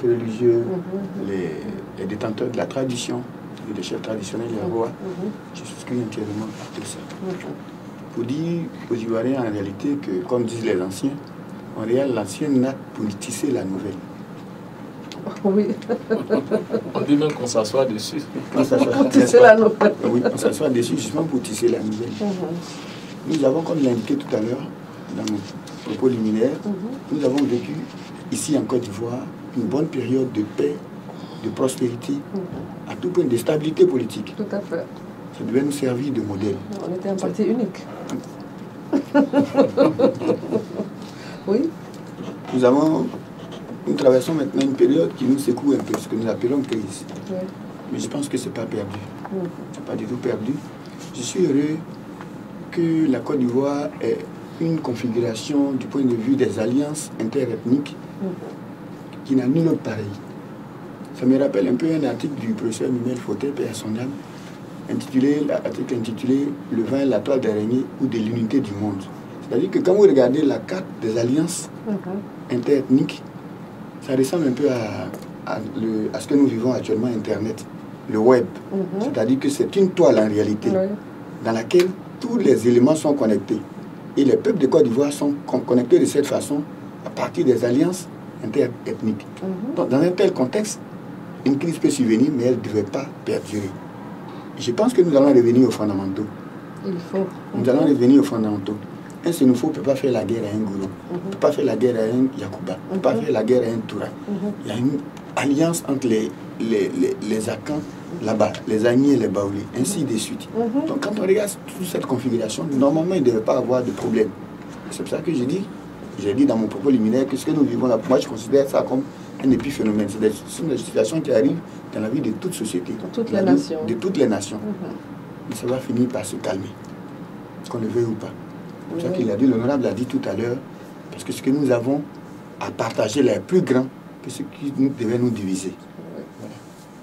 religieux, les détenteurs de la tradition, les chefs traditionnels, les rois. Je souscris entièrement à tout ça. Pour dire aux Ivoiriens en réalité que, comme disent les anciens, en réalité, l'ancienne n'a pour tisser la nouvelle. Oui. On dit même qu'on s'assoit dessus. Pour tisser la nouvelle. Oui, on s'assoit dessus justement pour tisser la nouvelle. Nous avons, comme l'indiqué tout à l'heure, dans nos propos liminaires, nous avons vécu ici en Côte d'Ivoire une bonne période de paix, de prospérité, à tout point de stabilité politique. Tout à fait. Ça devait nous servir de modèle. On était un parti unique. Oui. Nous traversons maintenant une période qui nous secoue un peu, ce que nous appelons crise. Oui. Mais je pense que ce n'est pas perdu. C'est pas du tout perdu. Je suis heureux que la Côte d'Ivoire ait une configuration du point de vue des alliances interethniques qui n'a nul autre pareil. Ça me rappelle un peu un article du professeur Mimel Fauté, paix à son âme, l'article intitulé « Le vin, la toile d'araignée ou de l'unité du monde ». C'est-à-dire que quand vous regardez la carte des alliances interethniques, ça ressemble un peu à ce que nous vivons actuellement, Internet, le web. C'est-à-dire que c'est une toile en réalité, dans laquelle tous les éléments sont connectés. Et les peuples de Côte d'Ivoire sont connectés de cette façon à partir des alliances interethniques. Donc, dans un tel contexte, une crise peut survenir, mais elle ne devait pas perdurer. Je pense que nous allons revenir aux fondamentaux. Il faut. Nous allons revenir aux fondamentaux. Un Sénoufo ne peut pas faire la guerre à un Gourou, ne peut pas faire la guerre à un Yakuba, ne peut pas faire la guerre à un Toura. Il y a une alliance entre les Akans là-bas, les Agnis et les Baoulés, ainsi de suite. Donc quand on regarde toute cette configuration, normalement il ne devait pas avoir de problème. C'est pour ça que j'ai dit dans mon propos liminaire que ce que nous vivons là, moi je considère ça comme un épiphénomène. C'est des situations qui arrivent dans la vie de toute société. De toutes les nations. Mais ça va finir par se calmer, qu'on le veuille ou pas. C'est ça qu'il a dit, l'honorable a dit tout à l'heure, parce que ce que nous avons à partager là est plus grand que ce qui devait nous diviser. Voilà.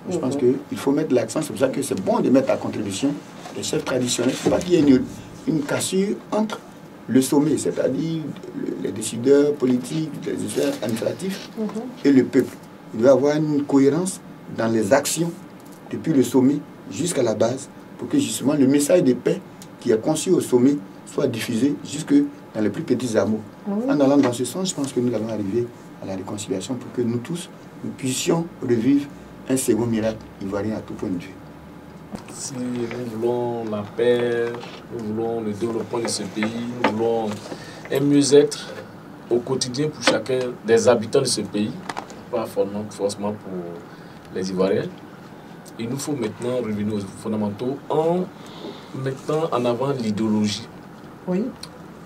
Je pense qu'il faut mettre l'accent, c'est pour ça que c'est bon de mettre à contribution les chefs traditionnels. Il ne faut pas qu'il y ait une cassure entre le sommet, c'est-à-dire les décideurs politiques, les décideurs administratifs et le peuple. Il doit y avoir une cohérence dans les actions depuis le sommet jusqu'à la base pour que justement le message de paix qui est conçu au sommet soit diffusé jusque dans les plus petits hameaux. En allant dans ce sens, je pense que nous allons arriver à la réconciliation pour que nous tous, nous puissions revivre un second miracle ivoirien à tout point de vue. Si nous voulons la paix, nous voulons le développement de ce pays, nous voulons un mieux-être au quotidien pour chacun des habitants de ce pays, pas forcément pour les Ivoiriens, il nous faut maintenant revenir aux fondamentaux en mettant en avant l'idéologie. Oui.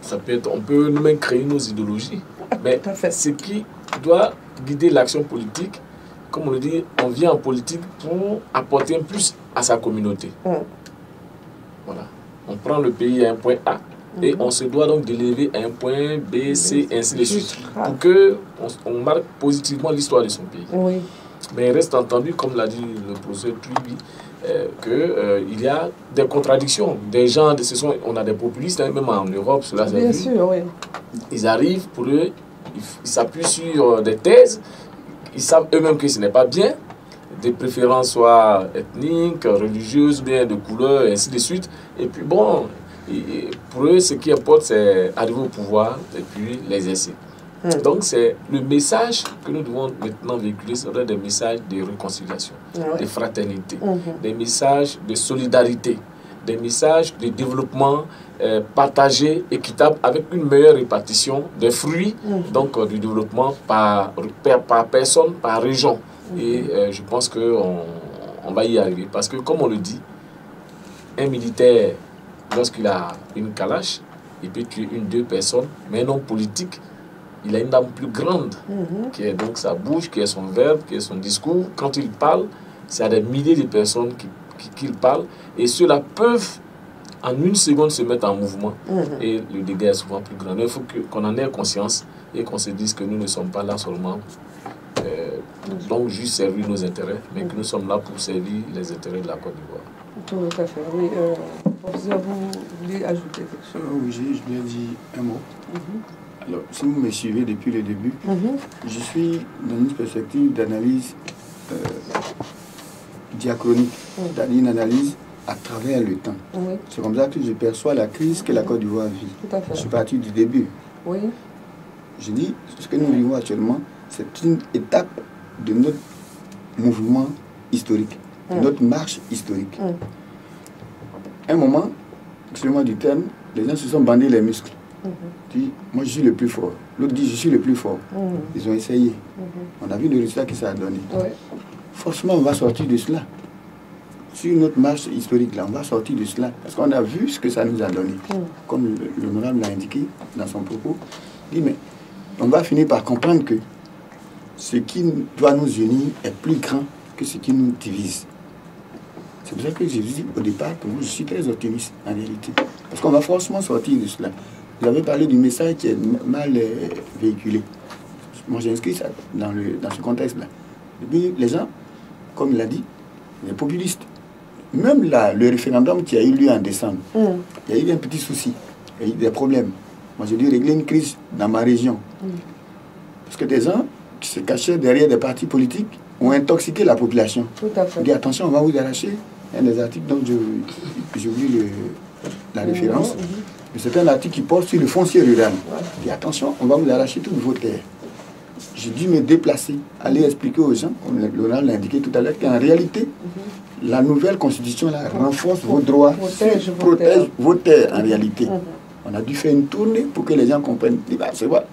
Ça peut être, on peut nous-mêmes créer nos idéologies, mais ce qui doit guider l'action politique, comme on le dit, on vient en politique pour apporter un plus à sa communauté. Voilà. On prend le pays à un point A et on se doit donc de l'élever à un point B, C, ainsi de suite, pour qu'on marque positivement l'histoire de son pays. Oui. Mais il reste entendu, comme l'a dit le professeur Puy, qu'il y a des contradictions. Des gens, on a des populistes, hein, même en Europe, cela s'est vu. Bien sûr, oui. Ils arrivent, pour eux, ils s'appuient sur des thèses, ils savent eux-mêmes que ce n'est pas bien, des préférences soit ethniques, religieuses, bien de couleur, et ainsi de suite. Et puis bon, pour eux, ce qui importe, c'est arriver au pouvoir et puis l'exercer. Donc c'est le message que nous devons maintenant véhiculer, c'est des messages de réconciliation, de fraternité, des messages de solidarité, des messages de développement partagé, équitable, avec une meilleure répartition des fruits donc, du développement par personne, par région. Et je pense qu'on va y arriver. Parce que comme on le dit, un militaire, lorsqu'il a une calache, il peut tuer une, deux personnes, mais un homme politique, il a une âme plus grande, qui est donc sa bouche, qui est son verbe, qui est son discours. Quand il parle, c'est à des milliers de personnes qu'il parle, et ceux-là peuvent en une seconde se mettre en mouvement, et le dégât est souvent plus grand. Il faut qu'on en ait conscience et qu'on se dise que nous ne sommes pas là seulement donc juste servir nos intérêts, mais que nous sommes là pour servir les intérêts de la Côte d'Ivoire. Tout à fait, oui. Professeur, vous voulez ajouter quelque chose? Oui, je lui ai dit un mot. Alors, si vous me suivez depuis le début, je suis dans une perspective d'analyse diachronique, c'est-à-dire une analyse à travers le temps. Oui. C'est comme ça que je perçois la crise que la Côte d'Ivoire vit. Tout à fait. Je suis parti du début. Oui. Je dis, ce que nous vivons actuellement, c'est une étape de notre mouvement historique, de notre marche historique. Un moment, excusez-moi du terme, les gens se sont bandés les muscles. Dit, moi je suis le plus fort. L'autre dit, je suis le plus fort. Ils ont essayé. On a vu le résultat que ça a donné. Oui. Forcément, on va sortir de cela. Sur notre marche historique, là, on va sortir de cela. Parce qu'on a vu ce que ça nous a donné. Comme l'honorable l'a indiqué dans son propos. Il dit, mais on va finir par comprendre que ce qui doit nous unir est plus grand que ce qui nous divise. C'est pour ça que j'ai dit au départ que moi je suis très optimiste en réalité. Parce qu'on va forcément sortir de cela. Vous avez parlé du message qui est mal véhiculé. Moi j'ai inscrit ça dans ce contexte-là. Et puis les gens, comme il l'a dit, les populistes. Même là, le référendum qui a eu lieu en décembre, il y a eu un petit souci, il y a eu des problèmes. Moi j'ai dû régler une crise dans ma région. Parce que des gens qui se cachaient derrière des partis politiques ont intoxiqué la population. Tout à fait. On dit attention, on va vous arracher. Il y a des articles dont j'ai oublié la référence. Mais c'est un article qui porte sur le foncier rural. On dit attention, on va vous arracher toutes vos terres. J'ai dû me déplacer, aller expliquer aux gens, comme Laurent l'a indiqué tout à l'heure, qu'en réalité, la nouvelle constitution là, renforce vos droits, protège vos terres en réalité. On a dû faire une tournée pour que les gens comprennent. C'est vrai.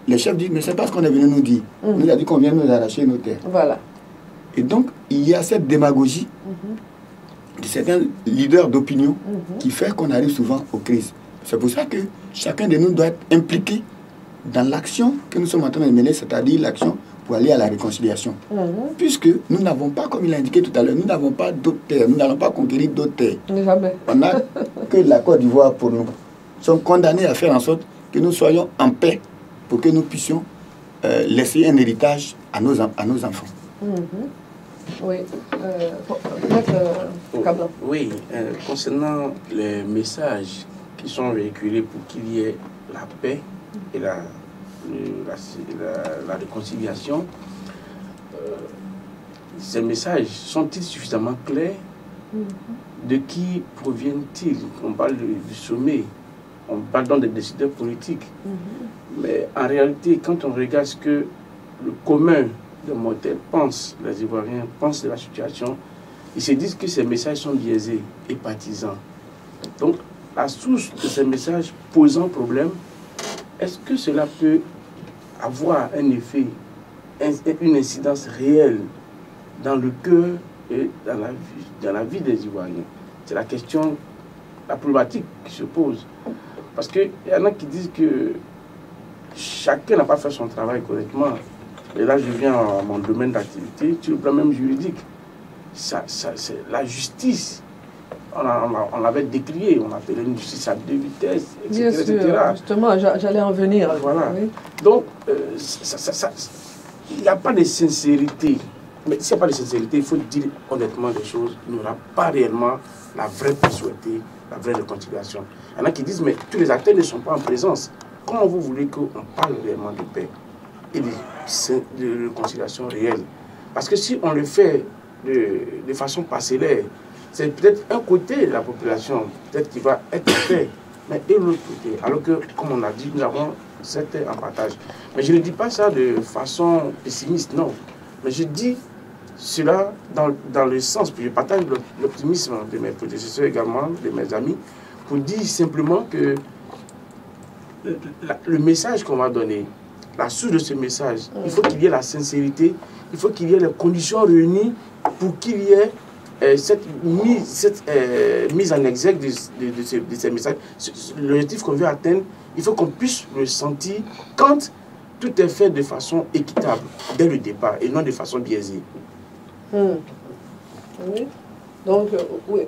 Les chefs disent, mais c'est pas ce qu'on est venu nous dire. On nous a dit qu'on vient nous arracher nos terres. Voilà. Et donc, il y a cette démagogie de certains leaders d'opinion qui fait qu'on arrive souvent aux crises. C'est pour ça que chacun de nous doit être impliqué dans l'action que nous sommes en train de mener, c'est-à-dire l'action pour aller à la réconciliation. Puisque nous n'avons pas, comme il a indiqué tout à l'heure, nous n'avons pas d'autres terres, nous n'allons pas conquérir d'autres terres. Jamais. On n'a que la Côte d'Ivoire pour nous. Nous sommes condamnés à faire en sorte que nous soyons en paix pour que nous puissions laisser un héritage à nos enfants. Oui. Maître Kablan. Oui, concernant les messages qui sont véhiculés pour qu'il y ait la paix et la réconciliation, ces messages sont-ils suffisamment clairs? De qui proviennent-ils? On parle du sommet, on parle donc des décideurs politiques. Mais en réalité, quand on regarde ce que le commun des mortels pense, les Ivoiriens pensent de la situation, ils se disent que ces messages sont biaisés et partisans. Donc, la source de ces messages posant problème, est-ce que cela peut avoir un effet, une incidence réelle dans le cœur et dans la vie des Ivoiriens? C'est la question, la problématique qui se pose. Parce qu'il y en a qui disent que chacun n'a pas fait son travail correctement. Et là, je viens à mon domaine d'activité, sur le plan même juridique. C'est la justice. On l'avait décrié, on appelait une justice à deux vitesses, etc. Bien sûr, justement, j'allais en venir. Voilà. Oui. Donc, il n'y a pas de sincérité. Mais s'il n'y a pas de sincérité, il faut dire honnêtement les choses. Il n'y aura pas réellement la vraie paix souhaitée, la vraie réconciliation. Il y en a qui disent, mais tous les acteurs ne sont pas en présence. Comment vous voulez qu'on parle réellement de paix et de réconciliation réelle? Parce que si on le fait de façon parcellaire, c'est peut-être un côté de la population, peut-être qui va être fait, mais et l'autre côté. Alors que, comme on a dit, nous avons cette en partage. Mais je ne dis pas ça de façon pessimiste, non. Mais je dis cela dans le sens, puis je partage l'optimisme de mes prédécesseurs également, de mes amis, pour dire simplement que le message qu'on va donner, la source de ce message, il faut qu'il y ait la sincérité, il faut qu'il y ait les conditions réunies pour qu'il y ait cette mise en exergue de ces messages. L'objectif qu'on veut atteindre, il faut qu'on puisse le sentir quand tout est fait de façon équitable, dès le départ, et non de façon biaisée. Oui. Donc, oui.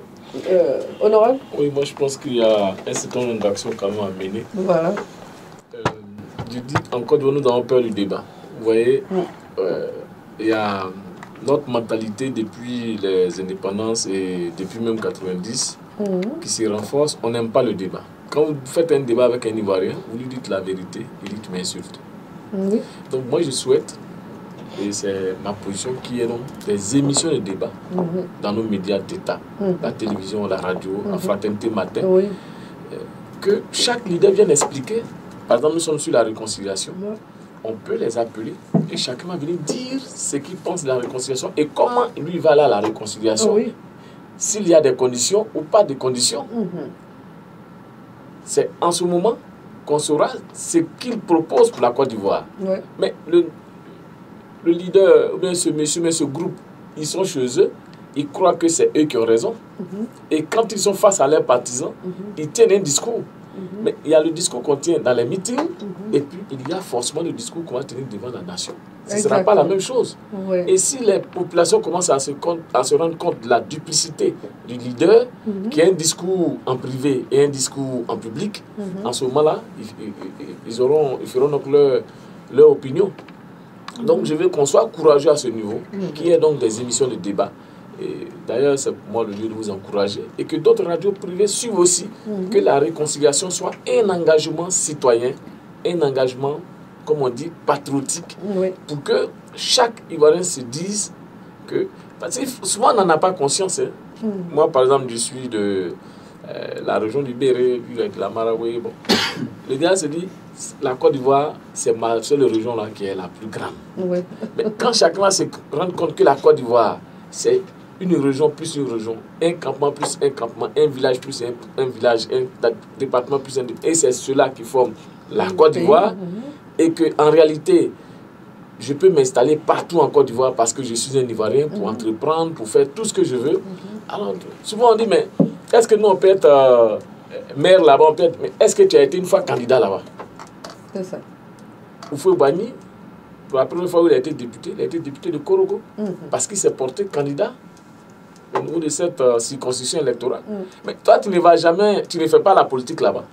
Honorable? Oui, moi je pense qu'il y a un certain nombre d'actions quand même à mener. Voilà. Je dis encore, nous avons peur du débat. Vous voyez, il y a notre mentalité depuis les indépendances et depuis même 90 qui se renforce. On n'aime pas le débat. quand vous faites un débat avec un Ivoirien, vous lui dites la vérité, il dit tu m'insultes. Oui. Donc moi je souhaite, et c'est ma position, qu'il y ait donc des émissions de débat dans nos médias d'État, la télévision, la radio, la Fraternité Matin, Oui. que chaque leader vienne expliquer. Par exemple, nous sommes sur la réconciliation. On peut les appeler et chacun va venir dire ce qu'il pense de la réconciliation et comment lui va aller à la réconciliation. Oui. S'il y a des conditions ou pas de conditions. C'est en ce moment qu'on saura ce qu'il propose pour la Côte d'Ivoire. Ouais. Mais le leader, ou bien ce monsieur, mais ce groupe, ils sont chez eux, ils croient que c'est eux qui ont raison. Et quand ils sont face à leurs partisans, ils tiennent un discours. Mais il y a le discours qu'on tient dans les meetings, et puis il y a forcément le discours qu'on va tenir devant la nation. Ce ne sera pas la même chose. Ouais. Et si les populations commencent à se rendre compte de la duplicité du leader, qui a un discours en privé et un discours en public, en ce moment-là, ils feront donc leur opinion. Donc je veux qu'on soit courageux à ce niveau, qu'il y ait donc des émissions de débat. Et d'ailleurs, c'est pour moi le lieu de vous encourager. Et que d'autres radios privées suivent aussi que la réconciliation soit un engagement citoyen, un engagement, comme on dit, patriotique, pour que chaque Ivoirien se dise que... Parce que souvent, on n'en a pas conscience. Hein. Moi, par exemple, je suis de la région du Béré, de la Maraoué. Bon. Le gars se dit, la Côte d'Ivoire, c'est ma seule région là qui est la plus grande. Mais quand chacun va se rendre compte que la Côte d'Ivoire, c'est une région plus une région, un campement plus un campement, un village plus un village, un département plus un département, et c'est cela qui forme la Côte d'Ivoire, et qu'en réalité, je peux m'installer partout en Côte d'Ivoire parce que je suis un Ivoirien pour entreprendre, pour faire tout ce que je veux. Alors, souvent on dit, mais est-ce que nous on peut être maire là-bas, mais est-ce que tu as été une fois candidat là-bas? C'est ça. Houphouët-Boigny, pour la première fois où il a été député de Korogo, parce qu'il s'est porté candidat au niveau de cette circonscription électorale. Mais toi, tu ne vas jamais, tu ne fais pas la politique là-bas.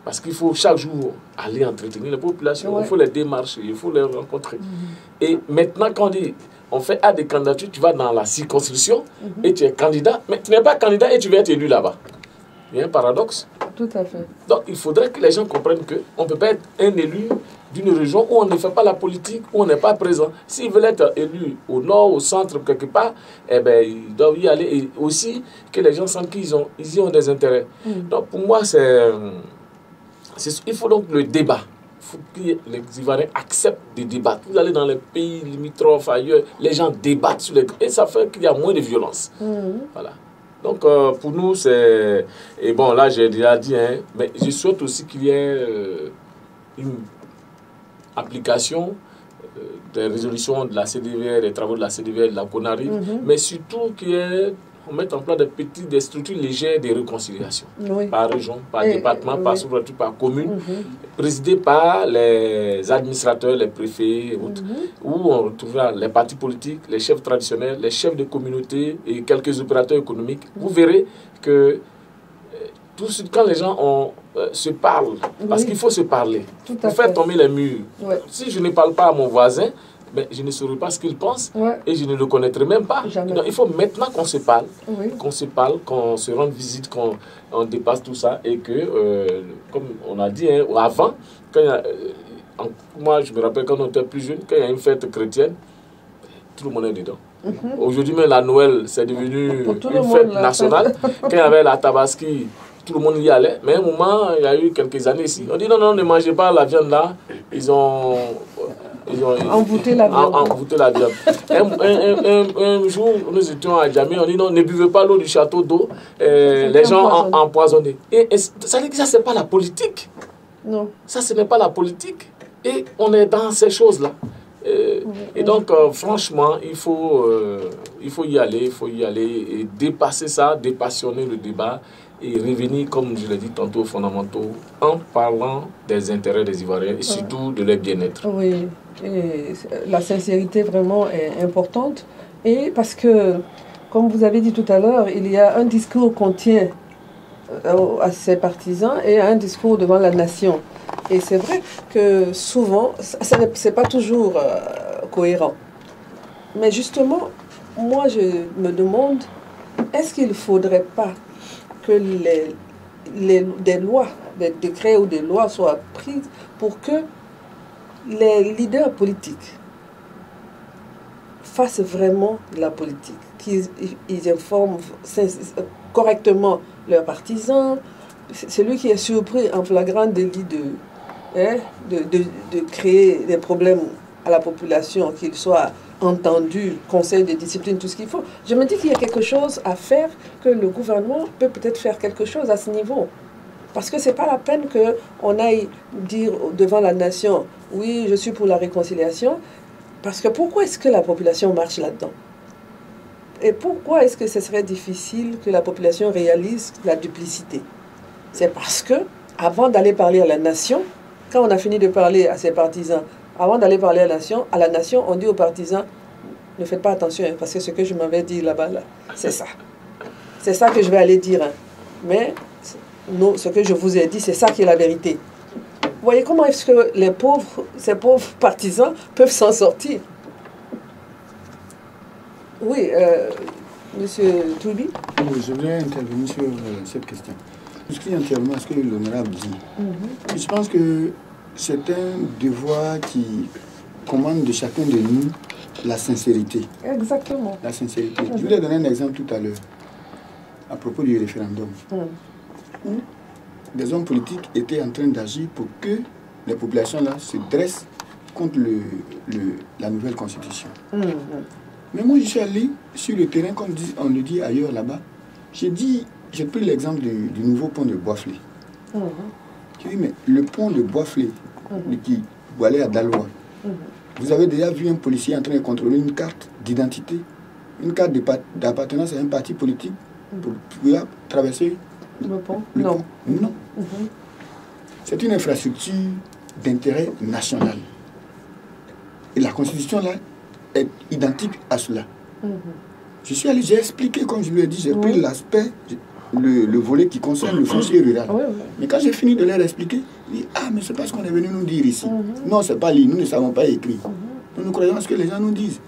Parce qu'il faut chaque jour aller entretenir les populations, il faut les démarcher, il faut les rencontrer. Et maintenant, quand on dit, on fait des candidatures, tu vas dans la circonscription et tu es candidat, mais tu n'es pas candidat et tu vas être élu là-bas. Il y a un paradoxe. Tout à fait. Donc, il faudrait que les gens comprennent qu'on ne peut pas être un élu d'une région où on ne fait pas la politique, où on n'est pas présent. S'ils veulent être élus au nord, au centre, quelque part, eh ben, ils doivent y aller. Et aussi que les gens sentent qu'ils y ont des intérêts. Donc, pour moi, il faut donc le débat. Il faut que les Ivoiriens acceptent de débattre. Vous allez dans les pays limitrophes, ailleurs, les gens débattent sur les... Et ça fait qu'il y a moins de violence. Voilà. Donc, pour nous, c'est... Et bon, là, j'ai déjà dit, hein, mais je souhaite aussi qu'il y ait une application des résolutions de la CDVR, des travaux de la CDVR, de la CONARI, mais surtout qu'on mette en place des structures légères de réconciliation, par région, par département, par sous-préfecture, par commune, présidées par les administrateurs, les préfets, où on retrouvera les partis politiques, les chefs traditionnels, les chefs de communauté et quelques opérateurs économiques. Vous verrez que quand les gens se parlent, parce qu'il faut se parler, pour faire tomber les murs. Si je ne parle pas à mon voisin, mais je ne saurais pas ce qu'il pense et je ne le connaîtrai même pas. Donc, il faut maintenant qu'on se parle, qu'on se rende visite, qu'on dépasse tout ça et que, comme on a dit avant, moi je me rappelle quand on était plus jeune, quand il y a une fête chrétienne, tout le monde est dedans. Aujourd'hui même la Noël, c'est devenu une fête nationale. Quand il y avait la Tabaski, tout le monde y allait. Mais à un moment, il y a eu quelques années ici, on dit non, ne mangez pas la viande là. Ils ont envoûté la viande. Un jour, nous étions à Djamé, on dit non, ne buvez pas l'eau du château d'eau. Les gens ont empoisonné. Et ça veut dire que ça, ce n'est pas la politique. Non. Ça, ce n'est pas la politique. Et on est dans ces choses-là. Et donc, franchement, il faut y aller, et dépasser ça, dépassionner le débat et revenir, comme je l'ai dit tantôt, aux fondamentaux, en parlant des intérêts des Ivoiriens et surtout de leur bien-être. Oui, et la sincérité vraiment est importante. Et parce que, comme vous avez dit tout à l'heure, il y a un discours qu'on tient à ses partisans et un discours devant la nation. Et c'est vrai que souvent, ce n'est pas toujours cohérent. Mais justement, moi je me demande, est-ce qu'il ne faudrait pas que des lois, des décrets ou des lois soient prises pour que les leaders politiques fassent vraiment de la politique, qu'ils informent correctement leurs partisans. Celui qui est surpris en flagrant délit de créer des problèmes à la population, qu'il soit entendu, conseil de discipline, tout ce qu'il faut. Je me dis qu'il y a quelque chose à faire, que le gouvernement peut peut-être faire quelque chose à ce niveau. Parce que ce n'est pas la peine qu'on aille dire devant la nation, oui, je suis pour la réconciliation, parce que pourquoi est-ce que la population marche là-dedans? Et pourquoi est-ce que ce serait difficile que la population réalise la duplicité? C'est parce que, avant d'aller parler à la nation, quand on a fini de parler à ses partisans, avant d'aller parler à la nation, on dit aux partisans, ne faites pas attention, hein, parce que ce que je m'avais dit là-bas, là, c'est ça. C'est ça que je vais aller dire. Hein. Mais non, ce que je vous ai dit, c'est ça qui est la vérité. Vous voyez comment est-ce que ces pauvres partisans peuvent s'en sortir? Oui, Monsieur Toubi. Oui, je voudrais intervenir sur cette question. Je souscris entièrement à ce que l'honorable dit. Je pense que c'est un devoir qui commande de chacun de nous la sincérité. Exactement. La sincérité. Je voulais donner un exemple tout à l'heure, à propos du référendum, où des hommes politiques étaient en train d'agir pour que les populations là se dressent contre la nouvelle constitution. Mais moi, je suis allé sur le terrain, comme on le dit ailleurs là-bas. J'ai pris l'exemple du nouveau pont de Boisflé. J'ai dit, mais le pont de Boisflé, qui doit aller à Daloa, vous avez déjà vu un policier en train de contrôler une carte d'identité, une carte d'appartenance à un parti politique pour pouvoir traverser le pont? Non. C'est une infrastructure d'intérêt national. Et la Constitution, là, est identique à cela. Je suis allé, j'ai expliqué, comme je lui ai dit, j'ai pris l'aspect, le volet qui concerne le foncier rural. Mais quand j'ai fini de leur expliquer, ils disent, ah, mais c'est pas ce qu'on est venu nous dire ici. Non, c'est pas lui, nous ne savons pas écrire. Nous croyons à ce que les gens nous disent.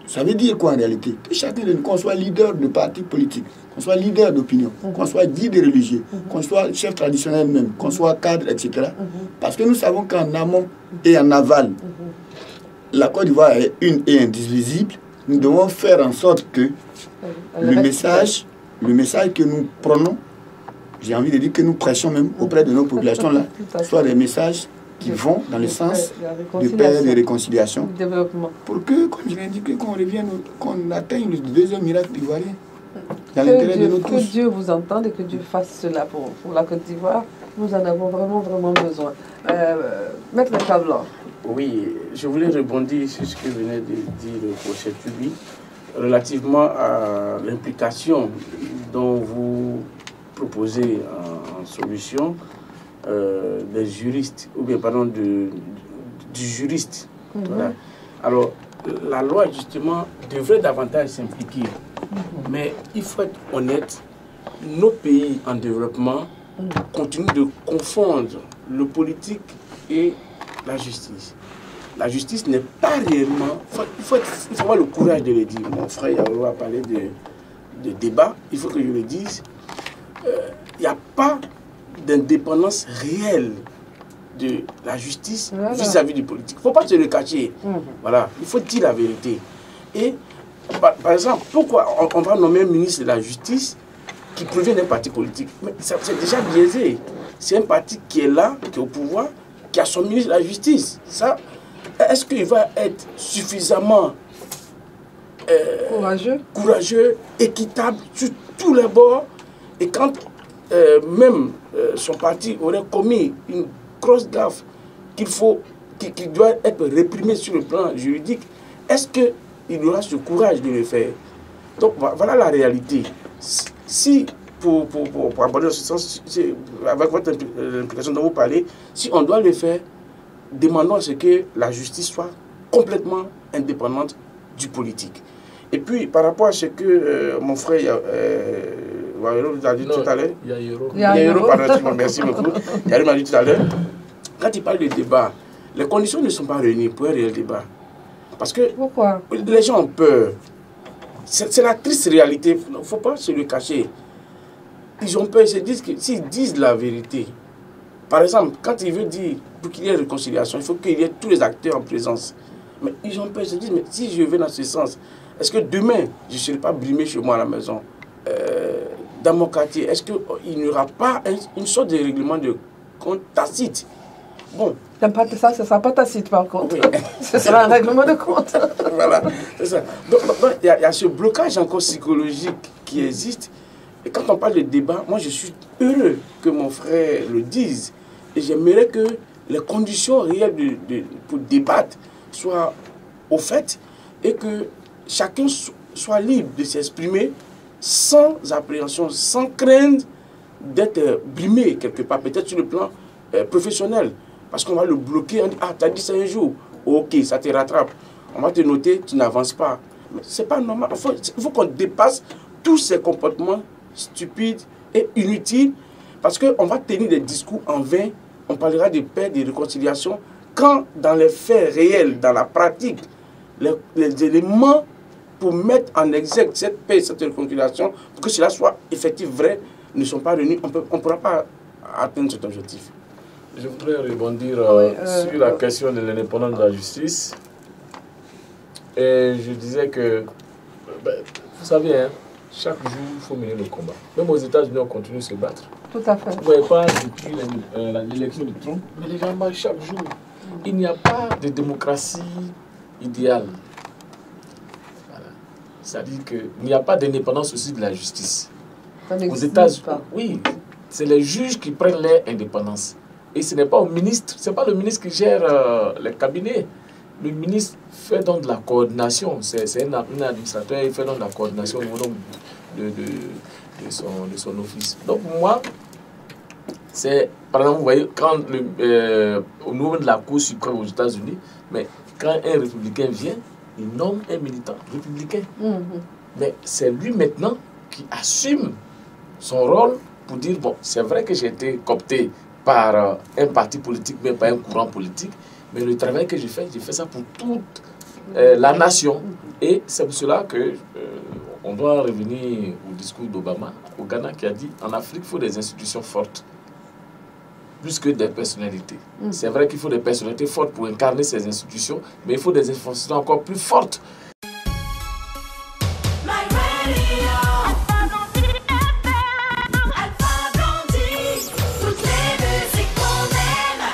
Ça veut dire quoi en réalité? Que chacun de nous, qu'on soit leader de parti politique, qu'on soit leader d'opinion, qu'on soit guide religieux, qu'on soit chef traditionnel même, qu'on soit cadre, etc. Parce que nous savons qu'en amont et en aval, la Côte d'Ivoire est une et indivisible. Nous devons faire en sorte que le message que nous prenons, j'ai envie de dire que nous prêchons même auprès de nos populations là, soit des messages qui vont dans le sens de paix, de réconciliation, pour que, comme je l'ai indiqué, qu'on revienne, qu'on atteigne le deuxième miracle ivoirien, dans l'intérêt de nous tous. Que Dieu vous entende et que Dieu fasse cela pour la Côte d'Ivoire. Nous en avons vraiment, vraiment besoin. Maître Kablan. Oui, je voulais rebondir sur ce que venait de dire le professeur Toubi relativement à l'implication dont vous proposez en solution des juristes, ou bien pardon, du juriste. Voilà. Alors, la loi, justement, devrait davantage s'impliquer. Mais il faut être honnête, nos pays en développement continuent de confondre le politique et la justice. La justice n'est pas réellement... Il faut avoir le courage de le dire. Mon frère Yaouro a parlé de débat. Il faut que je le dise. Il n'y a pas d'indépendance réelle de la justice vis-à-vis du politique. Il ne faut pas se le cacher. Voilà. Il faut dire la vérité. Et, par exemple, pourquoi on va nommer un ministre de la Justice qui provient d'un parti politique? Mais c'est déjà biaisé. C'est un parti qui est là, qui est au pouvoir, qui a son ministre de la Justice. Ça, est-ce qu'il va être suffisamment courageux, équitable sur tous les bords? Et quand même son parti aurait commis une grosse gaffe qui doit être réprimée sur le plan juridique, est-ce qu'il aura ce courage de le faire? Donc voilà la réalité. Si, pour aborder ce sens, avec votre implication dont vous parlez, si on doit le faire, demandons à ce que la justice soit complètement indépendante du politique. Et puis, par rapport à ce que mon frère vous a dit tout à l'heure, Yaouro, pardon, merci beaucoup. Yaouro m'a dit tout à l'heure, quand il parle de débat, les conditions ne sont pas réunies pour un réel débat. Parce que les gens ont peur. C'est la triste réalité, il ne faut pas se le cacher. ils ont peur, ils se disent que s'ils disent la vérité, par exemple, quand il veut dire, pour qu'il y ait réconciliation, il faut qu'il y ait tous les acteurs en présence. Mais ils ont peur, ils se disent, mais si je vais dans ce sens, est-ce que demain, je ne serai pas brimé chez moi à la maison, dans mon quartier, est-ce qu'il n'y aura pas une sorte de règlement de compte tacite? Bon. Ça ne sera pas tacite par contre. Oui. Ce sera un règlement de compte. Voilà, c'est ça. Donc, il y a ce blocage encore psychologique qui existe. Et quand on parle de débat, moi je suis heureux que mon frère le dise. Et j'aimerais que les conditions réelles pour débattre soient au fait et que chacun soit libre de s'exprimer sans appréhension, sans craindre d'être brimé quelque part, peut-être sur le plan professionnel. Parce qu'on va le bloquer, on dit, ah, tu as dit ça un jour, ok, ça te rattrape. On va te noter, tu n'avances pas. Mais ce n'est pas normal. Il faut qu'on dépasse tous ces comportements stupides et inutiles, parce qu'on va tenir des discours en vain, on parlera de paix, de réconciliation, quand dans les faits réels, dans la pratique, les éléments pour mettre en exergue cette paix, cette réconciliation, pour que cela soit effectif, vrai, ne sont pas réunis, on ne pourra pas atteindre cet objectif. Je voudrais rebondir sur la question de l'indépendance de la justice. Et je disais que, vous savez, hein, chaque jour, il faut mener le combat. Même aux États-Unis, on continue de se battre. Tout à fait. Vous ne voyez pas depuis l'élection de Trump, mais les gens battent chaque jour. Il n'y a pas de démocratie idéale. Voilà. C'est-à-dire qu'il n'y a pas d'indépendance aussi de la justice. Aux États-Unis, oui, c'est les juges qui prennent leur indépendance. Et ce n'est pas au ministre, c'est pas le ministre qui gère les cabinets. Le ministre fait donc de la coordination. C'est un administrateur, il fait donc de la coordination au niveau de son office. Donc moi, c'est, par exemple, vous voyez, quand au niveau de la Cour suprême aux États-Unis, mais quand un républicain vient, il nomme un militant républicain. Mais c'est lui maintenant qui assume son rôle pour dire, bon, c'est vrai que j'ai été coopté par un parti politique, mais pas un courant politique, mais le travail que j'ai fait ça pour toute la nation. Et c'est pour cela que on doit revenir au discours d'Obama, au Ghana, qui a dit, en Afrique, il faut des institutions fortes, plus que des personnalités. C'est vrai qu'il faut des personnalités fortes pour incarner ces institutions, mais il faut des institutions encore plus fortes